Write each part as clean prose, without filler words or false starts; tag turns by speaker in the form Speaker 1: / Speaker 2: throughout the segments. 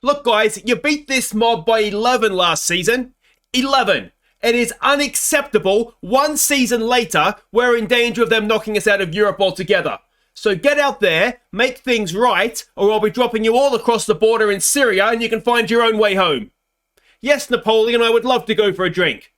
Speaker 1: Look, guys, you beat this mob by 11 last season. 11. It is unacceptable. One season later, we're in danger of them knocking us out of Europe altogether. So get out there, make things right, or I'll be dropping you all across the border in Syria and you can find your own way home. Yes, Napoleon, I would love to go for a drink.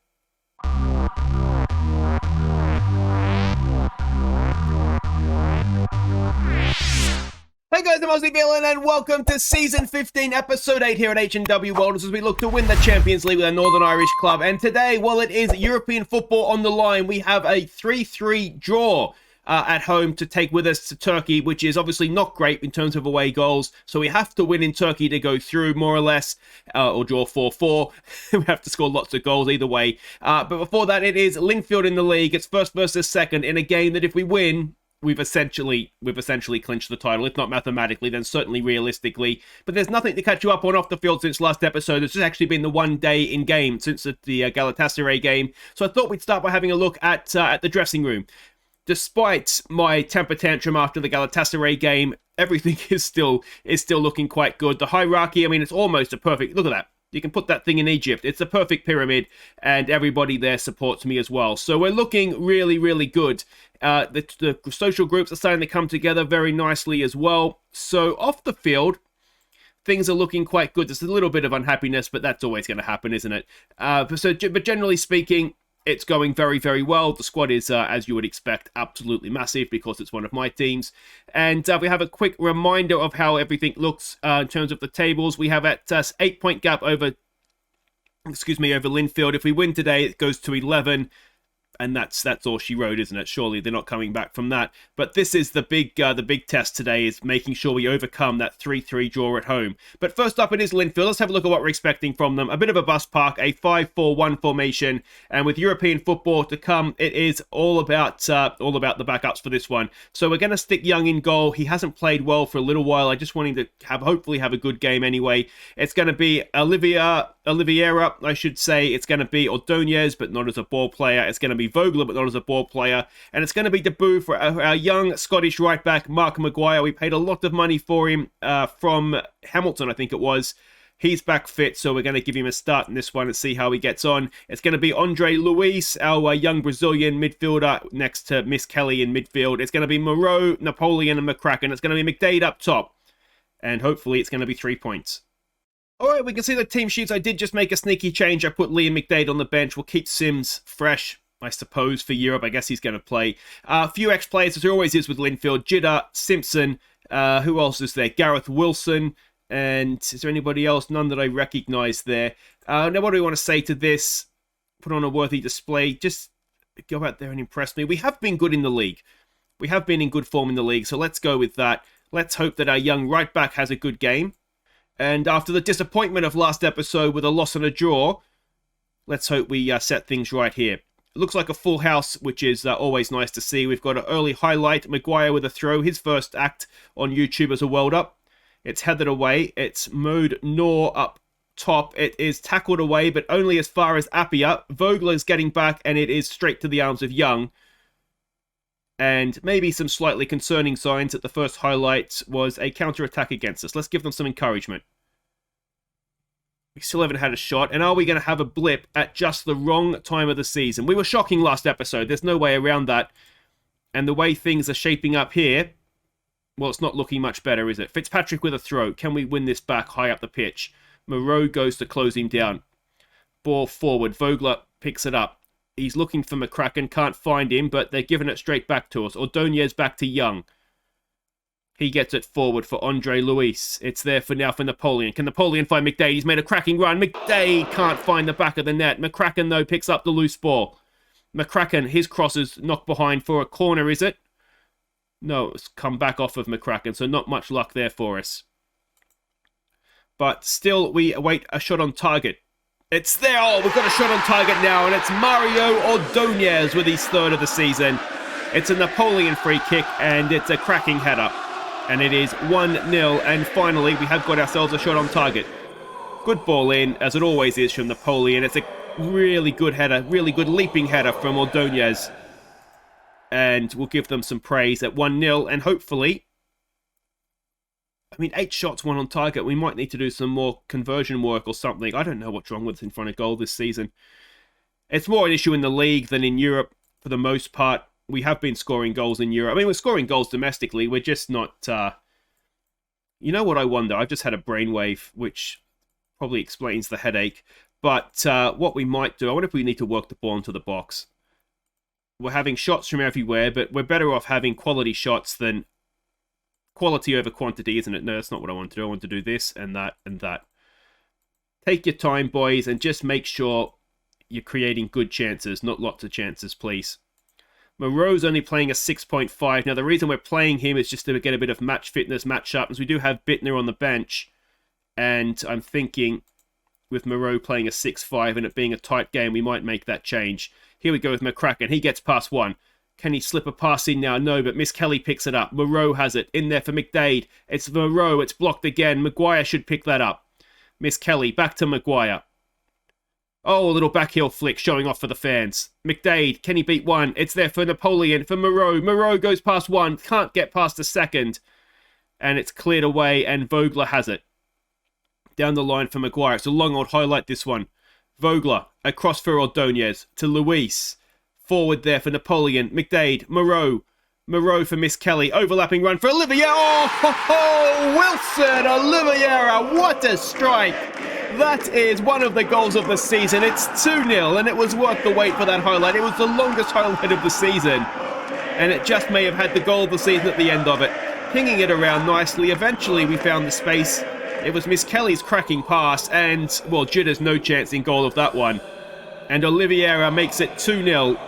Speaker 1: Hey guys, I'm Aussie Villain and welcome to Season 15, Episode 8 here at H&W Welders as we look to win the Champions League with our Northern Irish club. And today, well, it is European football on the line. We have a 3-3 draw at home to take with us to Turkey, which is obviously not great in terms of away goals. So we have to win in Turkey to go through, more or less, or draw 4-4. We have to score lots of goals either way. But before that, it is Linfield in the league. It's first versus second in a game that if we win, we've essentially clinched the title. If not mathematically, then certainly realistically. But there's nothing to catch you up on off the field since last episode. It's just actually been the one day in game since the Galatasaray game. So I thought we'd start by having a look at the dressing room. Despite my temper tantrum after the Galatasaray game, everything is still looking quite good. The hierarchy, I mean, it's almost a perfect... Look at that. You can put that thing in Egypt. It's a perfect pyramid, and everybody there supports me as well. So we're looking really, really good. The social groups are starting to come together very nicely as well. So off the field, things are looking quite good. There's a little bit of unhappiness, but that's always going to happen, isn't it? But generally speaking, it's going very, very well. The squad is, as you would expect, absolutely massive because it's one of my teams. And we have a quick reminder of how everything looks in terms of the tables. We have at 8-point gap over Linfield. If we win today, it goes to 11. And that's all she wrote, isn't it? Surely they're not coming back from that. But this is the big test today, is making sure we overcome that 3-3 draw at home. But first up, it is Linfield. Let's have a look at what we're expecting from them. A bit of a bus park, a 5-4-1 formation, and with European football to come, it is all about the backups for this one. So we're going to stick Young in goal. He hasn't played well for a little while. I just want him to hopefully have a good game anyway. It's going to be Oliveira, I should say. It's going to be Ordonez, but not as a ball player. It's going to be Vogler, but not as a ball player. And it's going to be debut for our young Scottish right back, Mark Maguire. We paid a lot of money for him from Hamilton, I think it was. He's back fit, so we're going to give him a start in this one and see how he gets on. It's going to be Andre Luis, our young Brazilian midfielder, next to Miss Kelly in midfield. It's going to be Moreau, Napoleon, and McCracken. It's going to be McDade up top. And hopefully it's going to be 3 points. Alright, we can see the team sheets. I did just make a sneaky change. I put Liam McDade on the bench. We'll keep Sims fresh, I suppose, for Europe. I guess he's going to play. A few ex-players, as there always is with Linfield. Jidda, Simpson, who else is there? Gareth Wilson, and is there anybody else? None that I recognise there. Now, what do we want to say to this? Put on a worthy display. Just go out there and impress me. We have been good in the league. We have been in good form in the league, so let's go with that. Let's hope that our young right-back has a good game. And after the disappointment of last episode with a loss and a draw, let's hope we set things right here. It looks like a full house, which is always nice to see. We've got an early highlight. Maguire with a throw. His first act on YouTube as a welder. It's headed away. It's Mode Nor up top. It is tackled away, but only as far as Appia. Vogler is getting back, and it is straight to the arms of Young. And maybe some slightly concerning signs that the first highlight was a counter-attack against us. Let's give them some encouragement. We still haven't had a shot. And are we going to have a blip at just the wrong time of the season? We were shocking last episode. There's no way around that. And the way things are shaping up here, well, it's not looking much better, is it? Fitzpatrick with a throw. Can we win this back high up the pitch? Moreau goes to close him down. Ball forward. Vogler picks it up. He's looking for McCracken, can't find him, but they're giving it straight back to us. Ordonez back to Young. He gets it forward for Andre Luis. It's there for now for Napoleon. Can Napoleon find McDade? He's made a cracking run. McDade can't find the back of the net. McCracken, though, picks up the loose ball. McCracken, his cross is knocked behind for a corner, is it? No, it's come back off of McCracken, so not much luck there for us. But still, we await a shot on target. It's there. Oh, we've got a shot on target now, and it's Mario Ordonez with his third of the season. It's a Napoleon free kick, and it's a cracking header. And it is 1-0, and finally, we have got ourselves a shot on target. Good ball in, as it always is from Napoleon. It's a really good header, really good leaping header from Ordonez. And we'll give them some praise at 1-0, and hopefully I mean, 8 shots, 1 on target. We might need to do some more conversion work or something. I don't know what's wrong with us in front of goal this season. It's more an issue in the league than in Europe for the most part. We have been scoring goals in Europe. I mean, we're scoring goals domestically. We're just not... You know what I wonder? I've just had a brainwave, which probably explains the headache. But what we might do, I wonder if we need to work the ball into the box. We're having shots from everywhere, but we're better off having quality shots than quality over quantity, isn't it? No, that's not what I want to do. I want to do this and that and that. Take your time, boys, and just make sure you're creating good chances, not lots of chances, please. Moreau's only playing a 6.5. Now, the reason we're playing him is just to get a bit of match fitness, match sharpness. We do have Bittner on the bench, and I'm thinking with Moreau playing a 6.5 and it being a tight game, we might make that change. Here we go with McCracken. He gets past one. Can he slip a pass in now? No, but Miss Kelly picks it up. Moreau has it. In there for McDade. It's Moreau. It's blocked again. Maguire should pick that up. Miss Kelly back to Maguire. Oh, a little backheel flick showing off for the fans. McDade, can he beat one? It's there for Napoleon, for Moreau. Moreau goes past one. Can't get past the second. And it's cleared away, and Vogler has it. Down the line for Maguire. It's a long old highlight, this one. Vogler, across for Ordonez, to Luis. Forward there for Napoleon. McDade, Moreau. Moreau for Miss Kelly. Overlapping run for Oliviera. Oh, Wilson Oliviera. What a strike. That is one of the goals of the season. It's 2-0, and it was worth the wait for that highlight. It was the longest highlight of the season. And it just may have had the goal of the season at the end of it. Pinging it around nicely. Eventually, we found the space. It was Miss Kelly's cracking pass, and, well, Jitter's no chance in goal of that one. And Oliviera makes it 2-0.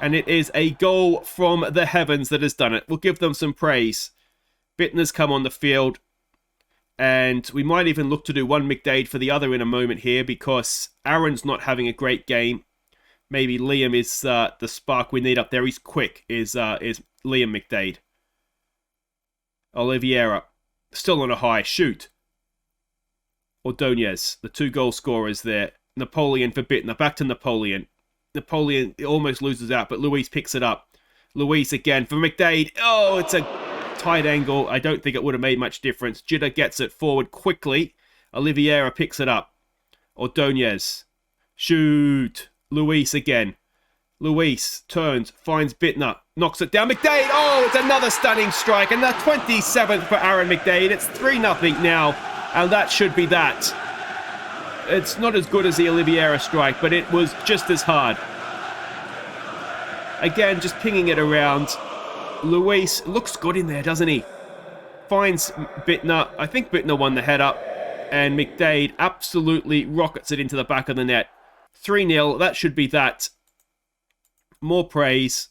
Speaker 1: And it is a goal from the heavens that has done it. We'll give them some praise. Bittner's come on the field. And we might even look to do one McDade for the other in a moment here, because Aaron's not having a great game. Maybe Liam is the spark we need up there. He's quick, is Liam McDade. Oliviera, still on a high. Shoot. Ordonez, the 2 goal scorers there. Napoleon for Bittner. Back to Napoleon. Napoleon almost loses out, but Luis picks it up. Luis again for McDade. Oh, it's a tight angle. I don't think it would have made much difference. Jitter gets it forward quickly. Oliviera picks it up. Ordonez. Shoot. Luis again. Luis turns, finds Bittner, knocks it down. McDade. Oh, it's another stunning strike. And the 27th for Aaron McDade. It's 3-0 now. And that should be that. It's not as good as the Oliviera strike, but it was just as hard. Again, just pinging it around. Luis looks good in there, doesn't he? Finds Bittner. I think Bittner won the head up. And McDade absolutely rockets it into the back of the net. 3-0. That should be that. More praise.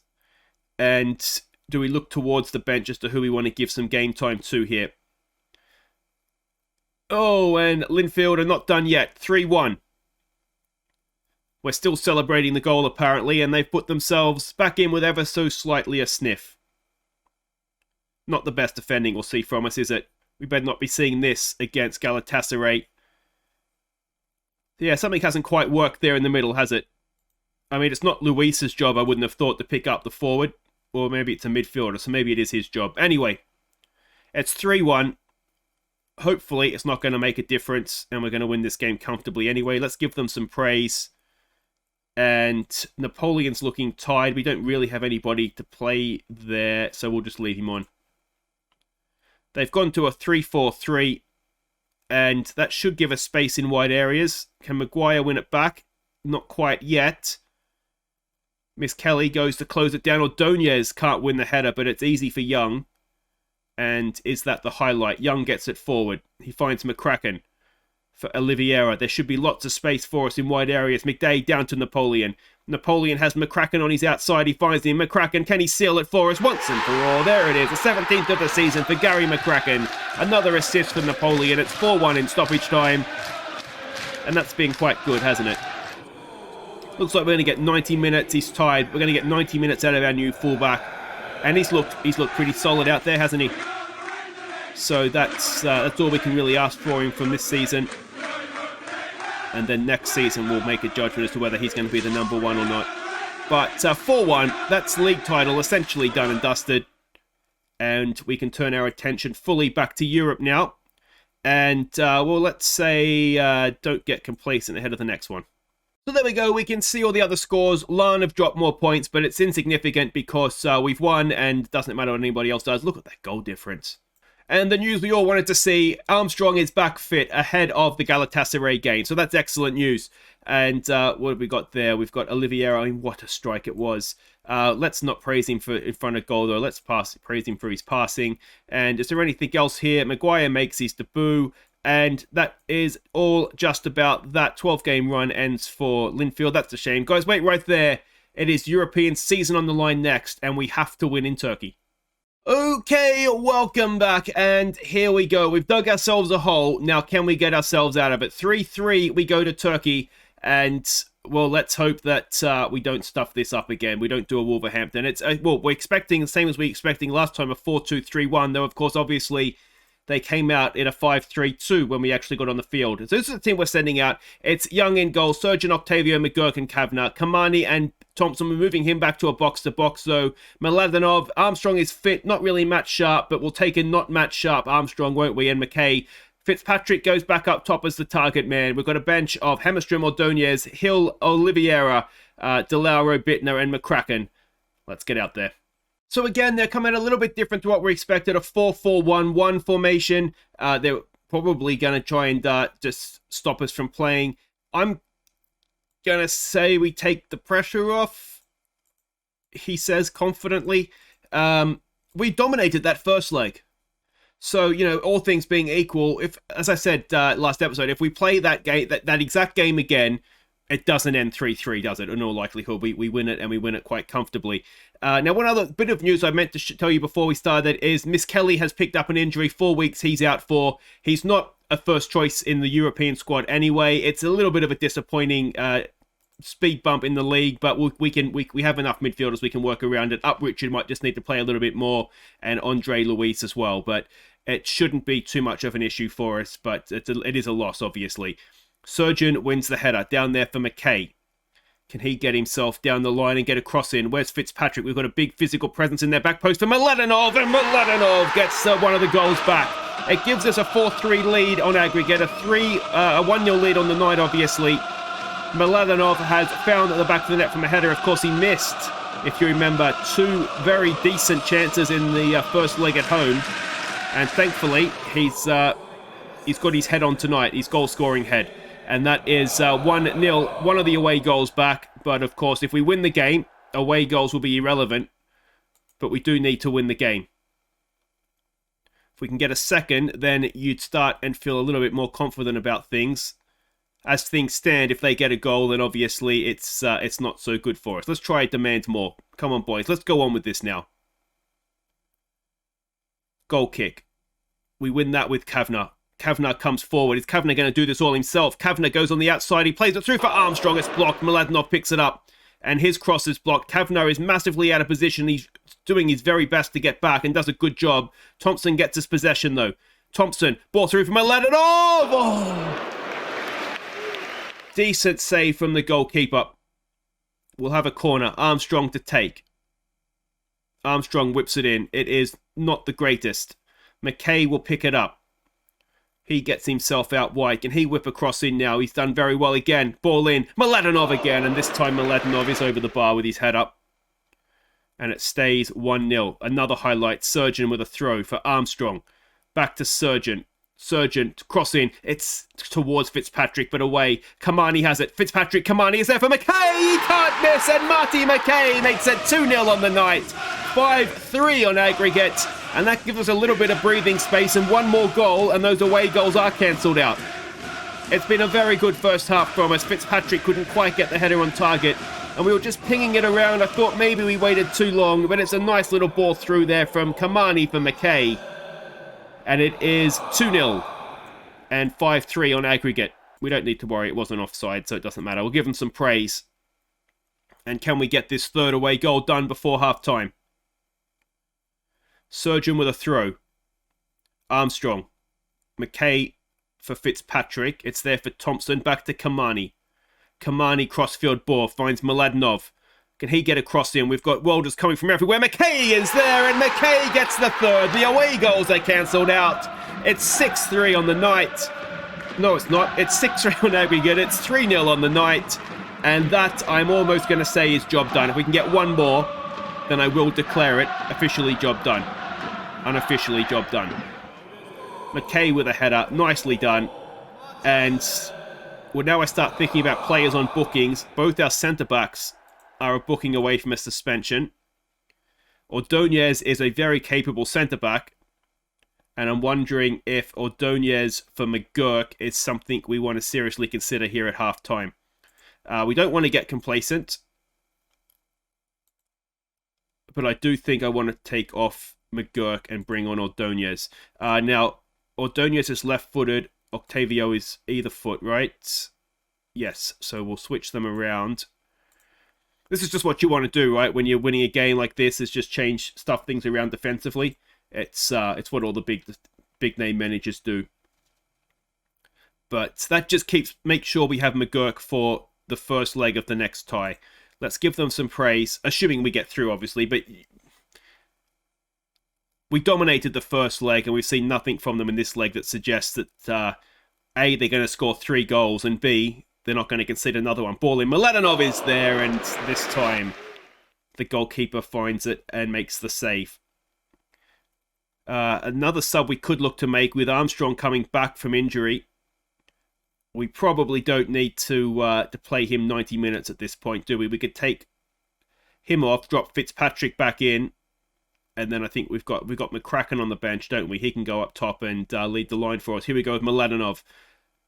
Speaker 1: And do we look towards the bench as to who we want to give some game time to here? Oh, and Linfield are not done yet. 3-1. We're still celebrating the goal, apparently, and they've put themselves back in with ever so slightly a sniff. Not the best defending we'll see from us, is it? We better not be seeing this against Galatasaray. Yeah, something hasn't quite worked there in the middle, has it? I mean, it's not Luis's job, I wouldn't have thought, to pick up the forward. Or maybe it's a midfielder, so maybe it is his job. Anyway, it's 3-1. Hopefully, it's not going to make a difference, and we're going to win this game comfortably anyway. Let's give them some praise. And Napoleon's looking tired. We don't really have anybody to play there, so we'll just leave him on. They've gone to a 3-4-3, and that should give us space in wide areas. Can Maguire win it back? Not quite yet. Miss Kelly goes to close it down. Ordonez can't win the header, but it's easy for Young. And is that the highlight? Young gets it forward. He finds McCracken for Oliviera. There should be lots of space for us in wide areas. McDade down to Napoleon. Napoleon has McCracken on his outside. He finds him. McCracken, can he seal it for us once and for all? There it is. The 17th of the season for Gary McCracken. Another assist for Napoleon. It's 4-1 in stoppage time. And that's been quite good, hasn't it? Looks like we're going to get 90 minutes. He's tired. We're going to get 90 minutes out of our new fullback. And he's looked pretty solid out there, hasn't he? So that's all we can really ask for him from this season. And then next season we'll make a judgment as to whether he's going to be the number 1 or not. But 4-1, that's league title essentially done and dusted. And we can turn our attention fully back to Europe now. And, well, let's say don't get complacent ahead of the next one. So there we go, we can see all the other scores. Larne have dropped more points, but it's insignificant because we've won and it doesn't matter what anybody else does. Look at that goal difference. And the news we all wanted to see, Armstrong is back fit ahead of the Galatasaray game. So that's excellent news. And what have we got there? We've got Oliveira. I mean, what a strike it was. Let's not praise him for in front of goal, though. Let's praise him for his passing. And is there anything else here? Maguire makes his debut. And that is all just about that. 12-game run ends for Linfield. That's a shame. Guys, wait right there. It is European season on the line next, and we have to win in Turkey. Okay, welcome back, and here we go. We've dug ourselves a hole. Now, can we get ourselves out of it? 3-3, we go to Turkey, and, well, let's hope that we don't stuff this up again. We don't do a Wolverhampton. It's well, we're expecting the same as we were expecting last time, a 4-2-3-1, though, of course, obviously, they came out in a 5-3-2 when we actually got on the field. So this is the team we're sending out. It's Young in goal, Surgeon, Octavio, McGurk, and Kavner. Kamani and Thompson, we're moving him back to a box-to-box, though. Mladenov, Armstrong is fit, not really match sharp, but we'll take a not match sharp Armstrong, won't we? And McKay. Fitzpatrick goes back up top as the target man. We've got a bench of Hammerstrom, Ordonez, Hill, Oliveira, DeLauro, Bittner, and McCracken. Let's get out there. So again, they're coming a little bit different to what we expected, a 4-4-1-1 formation. They're probably going to try and just stop us from playing. I'm going to say we take the pressure off, he says confidently. We dominated that first leg. So, you know, all things being equal, if, as I said last episode, if we play that game, that exact game again, it doesn't end 3-3, does it? In all likelihood, we win it, and we win it quite comfortably. Now, one other bit of news I meant to tell you before we started is Miss Kelly has picked up an injury. 4 weeks he's out for. He's not a first choice in the European squad anyway. It's a little bit of a disappointing speed bump in the league, but we have enough midfielders we can work around it. Up Richard might just need to play a little bit more, and Andre Luis as well. But it shouldn't be too much of an issue for us, but it is a loss, obviously. Surgeon wins the header. Down there for McKay. Can he get himself down the line and get a cross in? Where's Fitzpatrick? We've got a big physical presence in their back post for Mladenov, and Mladenov gets one of the goals back. It gives us a 4-3 lead on aggregate, a 1-0 lead on the night, obviously. Mladenov has found at the back of the net from a header. Of course, he missed, if you remember, 2 very decent chances in the first leg at home. And thankfully, he's got his head on tonight, his goal-scoring head. And that is 1-0, one of the away goals back. But, of course, if we win the game, away goals will be irrelevant. But we do need to win the game. If we can get a second, then you'd start and feel a little bit more confident about things. As things stand, if they get a goal, then obviously it's not so good for us. Let's try and demand more. Come on, boys. Let's go on with this now. Goal kick. We win that with Kavner. Kavner comes forward. Is Kavner going to do this all himself? Kavner goes on the outside. He plays it through for Armstrong. It's blocked. Mladenov picks it up. And his cross is blocked. Kavner is massively out of position. He's doing his very best to get back and does a good job. Thompson gets his possession, though. Thompson, ball through for Mladenov. Oh! Decent save from the goalkeeper. We'll have a corner. Armstrong to take. Armstrong whips it in. It is not the greatest. McKay will pick it up. He gets himself out wide. Can he whip across in now? He's done very well again. Ball in. Mladenov again. And this time Mladenov is over the bar with his head up. And it stays 1-0. Another highlight. Surgeon with a throw for Armstrong. Back to Surgeon. Surgeon cross in. It's towards Fitzpatrick, but away. Kamani has it. Fitzpatrick, Kamani is there for McKay. He can't miss. And Marty McKay makes it 2-0 on the night. 5-3 on aggregate. And that gives us a little bit of breathing space and one more goal, and those away goals are cancelled out. It's been a very good first half from us. Fitzpatrick couldn't quite get the header on target, and we were just pinging it around. I thought maybe we waited too long, but it's a nice little ball through there from Kamani for McKay. And it is 2-0 and 5-3 on aggregate. We don't need to worry. It wasn't offside, so it doesn't matter. We'll give them some praise. And can we get this third away goal done before half-time? Surgeon with a throw. Armstrong. McKay for Fitzpatrick. It's there for Thompson. Back to Kamani. Kamani crossfield ball. Finds Mladenov. Can he get across in? We've got Welders coming from everywhere. McKay is there, and McKay gets the third. The away goals are cancelled out. It's 6-3 on the night. No, it's not. It's 6-3 on aggregate. It's 3-0 on the night. And that, I'm almost going to say, is job done. If we can get one more, then I will declare it officially job done. Unofficially job done. McKay with a header. Nicely done. And well, now I start thinking about players on bookings. Both our centre-backs are a booking away from a suspension. Ordonez is a very capable centre-back. And I'm wondering if Ordonez for McGurk is something we want to seriously consider here at half-time. We don't want to get complacent. But I do think I want to take off McGurk and bring on Ordonez. Now, Ordonez is left-footed. Octavio is either foot, right? Yes, so we'll switch them around. This is just what you want to do, right? When you're winning a game like this, is just stuff things around defensively. It's what all the big name managers do. But that just make sure we have McGurk for the first leg of the next tie. Let's give them some praise, assuming we get through, obviously. But we dominated the first leg, and we've seen nothing from them in this leg that suggests that A, they're going to score 3 goals, and B, they're not going to concede another one. Ball in. Mladenov is there, and this time the goalkeeper finds it and makes the save. Another sub we could look to make with Armstrong coming back from injury. We probably don't need to play him 90 minutes at this point, do we? We could take him off, drop Fitzpatrick back in, and then I think we've got McCracken on the bench, don't we? He can go up top and lead the line for us. Here we go with Mladenov.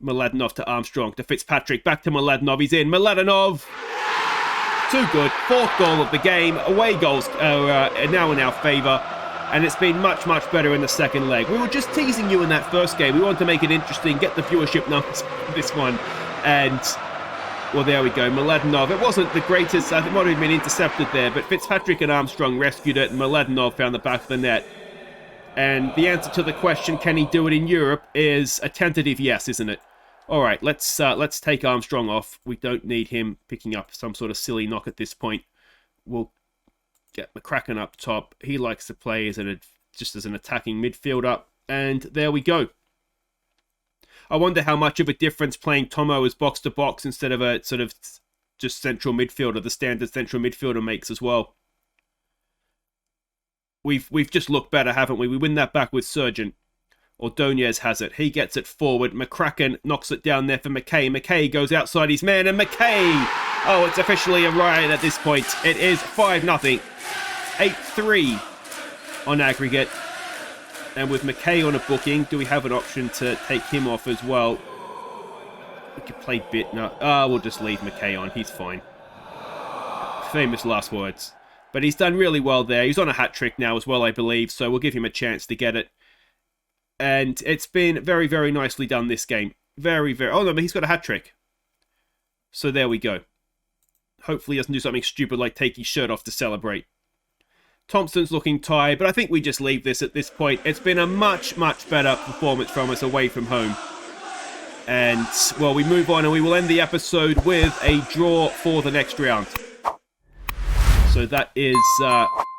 Speaker 1: Mladenov to Armstrong, to Fitzpatrick, back to Mladenov. He's in. Mladenov! Too good. 4th goal of the game. Away goals are now in our favour. And it's been much, much better in the second leg. We were just teasing you in that first game. We wanted to make it interesting, get the viewership numbers for this one. And, well, there we go. Mladenov. It wasn't the greatest. I think it might have been intercepted there. But Fitzpatrick and Armstrong rescued it. And Mladenov found the back of the net. And the answer to the question, can he do it in Europe, is a tentative yes, isn't it? All right, let's take Armstrong off. We don't need him picking up some sort of silly knock at this point. We'll get McCracken up top. He likes to play just as an attacking midfielder. And there we go. I wonder how much of a difference playing Tomo as box-to-box instead of a sort of just central midfielder, the standard central midfielder, makes as well. We've just looked better, haven't we? We win that back with Surgeon. Ordonez has it. He gets it forward. McCracken knocks it down there for McKay. McKay goes outside his man, and McKay! Oh, it's officially a riot at this point. It is 5-0. 8-3 on aggregate. And with McKay on a booking, do we have an option to take him off as well? We could play Bittner. We'll just leave McKay on. He's fine. Famous last words. But he's done really well there. He's on a hat-trick now as well, I believe. So we'll give him a chance to get it. And it's been very, very nicely done this game. Very, very... Oh, no, but he's got a hat-trick. So there we go. Hopefully he doesn't do something stupid like take his shirt off to celebrate. Thompson's looking tired, but I think we just leave this at this point. It's been a much, much better performance from us away from home. And, well, we move on and we will end the episode with a draw for the next round. So that is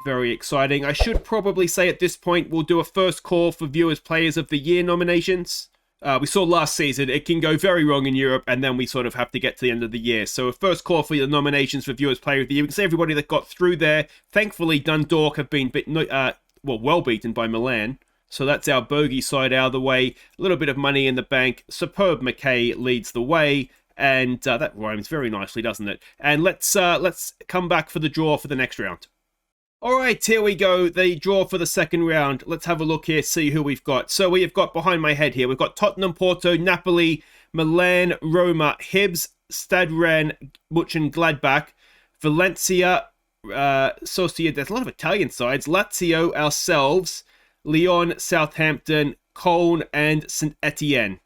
Speaker 1: very exciting. I should probably say at this point we'll do a first call for Viewers Players of the Year nominations. We saw last season it can go very wrong in Europe, and then we sort of have to get to the end of the year. So a first call for the nominations for Viewers Player of the Year. We can say everybody that got through there. Thankfully, Dundalk have been well beaten by Milan. So that's our bogey side out of the way. A little bit of money in the bank. Superb McKay leads the way. And that rhymes very nicely, doesn't it? And let's come back for the draw for the next round. All right, here we go. The draw for the second round. Let's have a look here, see who we've got. So we have got behind my head here. We've got Tottenham, Porto, Napoli, Milan, Roma, Hibs, Stade Rennes, Mönchengladbach, Valencia, Sociedad. There's a lot of Italian sides. Lazio, ourselves, Lyon, Southampton, Cologne, and St Etienne.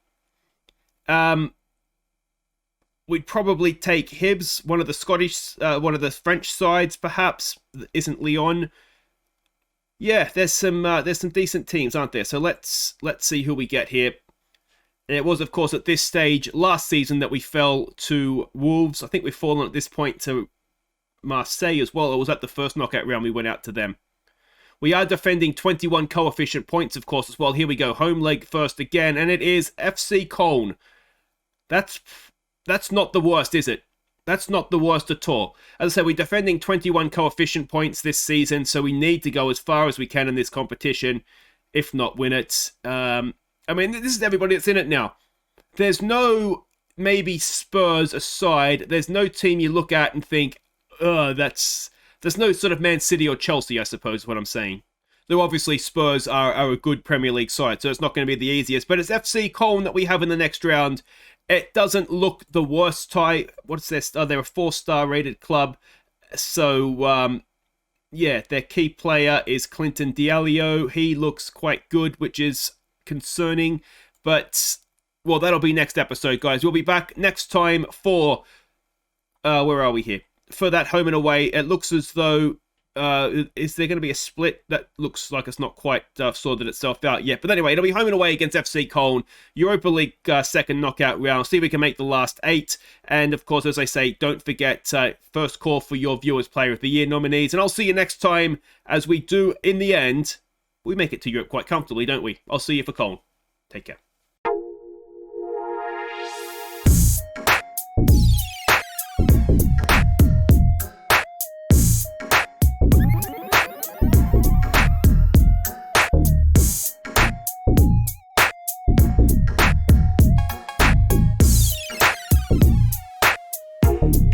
Speaker 1: We'd probably take Hibs, one of the French sides, perhaps. Isn't Lyon? Yeah, there's some decent teams, aren't there? So let's see who we get here. And it was, of course, at this stage last season that we fell to Wolves. I think we've fallen at this point to Marseille as well. Or was that the first knockout round we went out to them? We are defending 21 coefficient points, of course, as well. Here we go. Home leg first again, and it is FC Köln. That's not the worst, is it? That's not the worst at all. As I said, we're defending 21 coefficient points this season, so we need to go as far as we can in this competition, if not win it. I mean, this is everybody that's in it now. There's no, maybe Spurs aside, there's no team you look at and think, there's no sort of Man City or Chelsea, I suppose, is what I'm saying. Though obviously Spurs are a good Premier League side, so it's not going to be the easiest. But it's FC Köln that we have in the next round. It doesn't look the worst tie. What's this? Oh, they're a 4-star rated club. So, yeah, their key player is Clinton Diallo. He looks quite good, which is concerning. But, well, that'll be next episode, guys. We'll be back next time for... where are we here? For that home and away. It looks as though... is there going to be a split? That looks like it's not quite sorted itself out yet. But anyway, it'll be home and away against FC Köln. Europa League second knockout round. See if we can make the last 8. And of course, as I say, don't forget, first call for your Viewers Player of the Year nominees. And I'll see you next time as we do, in the end, we make it to Europe quite comfortably, don't we? I'll see you for Köln. Take care.